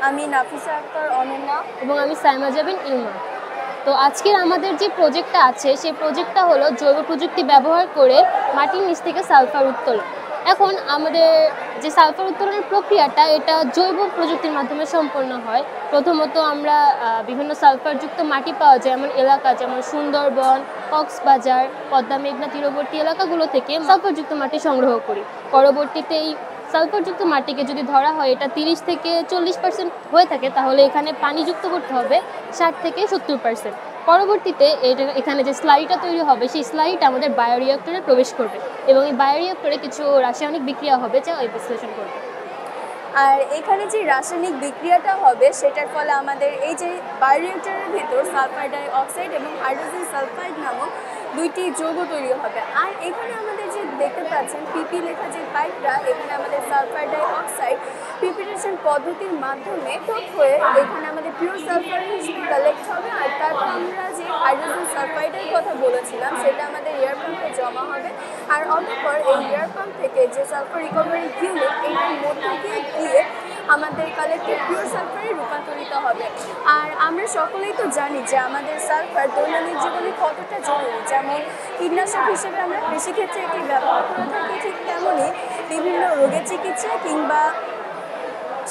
আমি নাফিসা আক্তার অনন্যা এবং আমি সাইমা জাবিন ইলমা। তো আজকের আমাদের যে প্রজেক্টটা আছে সেই প্রজেক্টটা হলো জৈব প্রযুক্তি ব্যবহার করে মাটির নিচ থেকে সালফার উত্তোলন। এখন আমাদের যে সালফার উত্তোলনের প্রক্রিয়াটা এটা জৈব প্রযুক্তির মাধ্যমে সম্পন্ন হয়। প্রথমত আমরা বিভিন্ন সালফারযুক্ত মাটি পাওয়া যায় এমন এলাকা যেমন সুন্দরবন, কক্সবাজার, পদ্মা মেঘনা তীরবর্তী এলাকাগুলো থেকে সালফারযুক্ত মাটি সংগ্রহ করি। পরবর্তীতে এই সালফারযুক্ত মাটিকে যদি ধরা হয় এটা 30 থেকে 40% হয়ে থাকে তাহলে এখানে পানি যুক্ত করতে হবে 60 থেকে 70%। পরবর্তীতে এখানে যে স্লারিটা তৈরি হবে সেই স্লারিটা আমাদের বায়োরিঅ্যাক্টরে প্রবেশ করবে এবং এই বায়োরিঅ্যাক্টরে কিছু রাসায়নিক বিক্রিয়া হবে যা ওই বিশ্লেষণ করবে। আর এখানে যে রাসায়নিক বিক্রিয়াটা হবে সেটার ফলে আমাদের এই যে বায়োরিঅ্যাক্টরের ভেতর সালফার ডাই অক্সাইড এবং হাইড্রোজেন সালফাইড নামক দুইটি যৌগ তৈরি হবে। আর এখানে আমাদের যে দেখতে পাচ্ছেন পিপি লেখা যে পাইপটা, এখানে আমাদের সালফার ডাই অক্সাইড প্রিপারেশন পদ্ধতির মাধ্যমে টক হয়ে এখানে আমাদের পিওর সালফার হিসেবে কালেক্ট হবে। আর তারপর আমরা যে হাইড্রোজেন সালফাইডের কথা বলেছিলাম সেটা আমাদের এয়ার পাম্পে জমা হবে। আর অতঃপর এই এয়ার পাম্প থেকে যে সালফার রিকভারি ইউনিট এটার মধ্যে দিয়ে আমাদের কালেক্টেড পিওর সালফারে রূপান্তরিত হবে। আর আমরা সকলেই তো জানি যে আমাদের সালফার দৈনন্দিন জীবনে কতটা জরুরি। যেমন কীটনাশক হিসেবে আমরা কৃষিক্ষেত্রে এটি ব্যবহার করে থাকি, ঠিক তেমনই বিভিন্ন রোগের চিকিৎসা কিংবা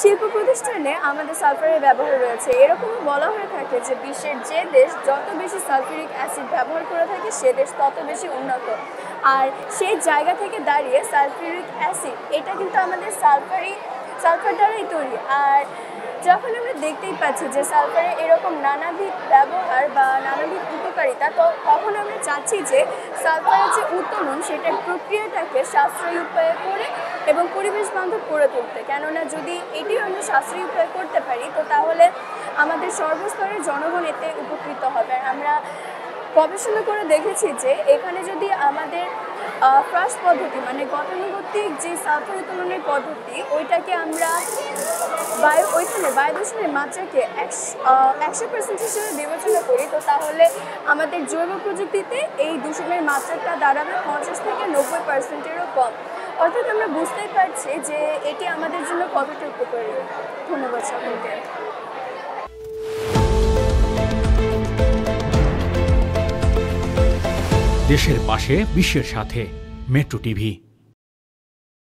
শিল্প প্রতিষ্ঠানে আমাদের সালফারের ব্যবহার রয়েছে। এরকমও বলা হয়ে থাকে যে বিশ্বের যে দেশ যত বেশি সালফিউরিক অ্যাসিড ব্যবহার করে থাকে সে দেশ তত বেশি উন্নত। আর সেই জায়গা থেকে দাঁড়িয়ে সালফিউরিক অ্যাসিড এটা কিন্তু আমাদের সালফার দ্বারাই তৈরি। আর যখন আমরা দেখতেই পাচ্ছি যে সালফারের এরকম নানাবিধ ব্যবহার বা নানাবিধ উপকারিতা, তো তখন আমরা চাচ্ছি যে সালফারের যে উত্তোলন সেটার প্রক্রিয়াটাকে সাশ্রয়ী উপায়ে করে এবং পরিবেশ বান্ধব করে তুলতে। কেননা যদি এটি আমরা সাশ্রয়ী উপায়ে করতে পারি তো তাহলে আমাদের সর্বস্তরের জনগণ এতে উপকৃত হবে। আমরা গবেষণা করে দেখেছি যে এখানে যদি আমাদের ফার্স্ট পদ্ধতি মানে গতানুগতিক যে সালফার উত্তোলনের পদ্ধতি ওইটাকে আমরা ওইখানে বায়ু দূষণের মাত্রাকে 100% হিসেবে বিবেচনা করি, তো তাহলে আমাদের জৈব প্রযুক্তিতে এই দূষণের মাত্রাটা দাঁড়াবে 50 থেকে 90%-এরও কম। অর্থাৎ আমরা বুঝতেই পারছি যে এটি আমাদের জন্য কতটা উপকারী। ধন্যবাদ সকলকে। দেশের পাশে বিশ্বের সাথে, মেট্রো টিভি।